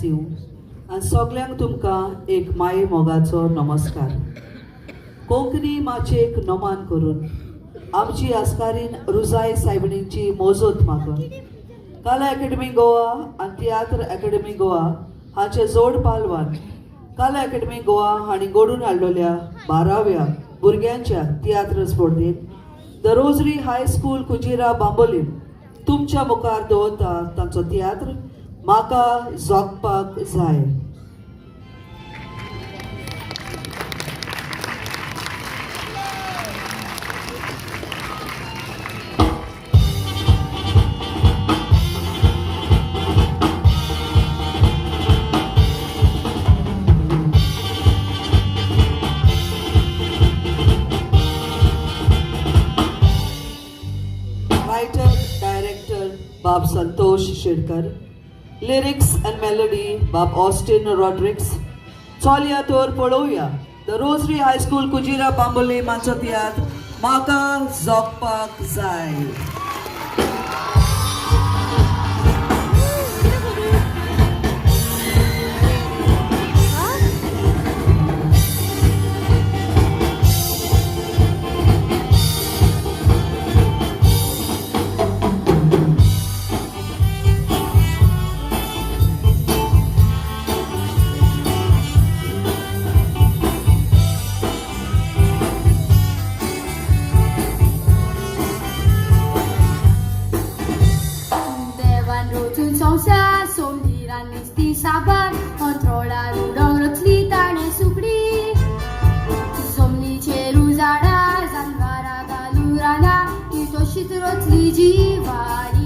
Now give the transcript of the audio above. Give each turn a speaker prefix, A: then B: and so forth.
A: दिवं आनी सगल्यांक तुमकां एक माये मोगाचो नमस्कार. कोंकणी माचयेक नमान करून आमची आस्कारीन रुजाय सायबिणींची मोजत मागून कला अकॅडमी गोवा आनी तियात्र अकॅडमी गोवा हांचे जोड पालवान कला अकॅडमी गोवा हांणी घडोवन हाडलेल्या 12व्या भुरग्यांच्या तियात्र स्पर्धेंत the Rosary high school Kujira Bambolim तुमच्या मुखार दवरता तांचो तियात्र म्हाका जगपाक जाय. Writer, director Bob Santosh Shirkar, lyrics and melody Bob Austin Rodriguez. चोलया तर पळोवया the Rosary high school Cujira Bambolim मांचो तियात्र म्हाका जगपाक जाय.
B: Sabar, controlar rotli tane sukdi. Somni cheru zada, zanvara galurana, ito shit rotli jiwari.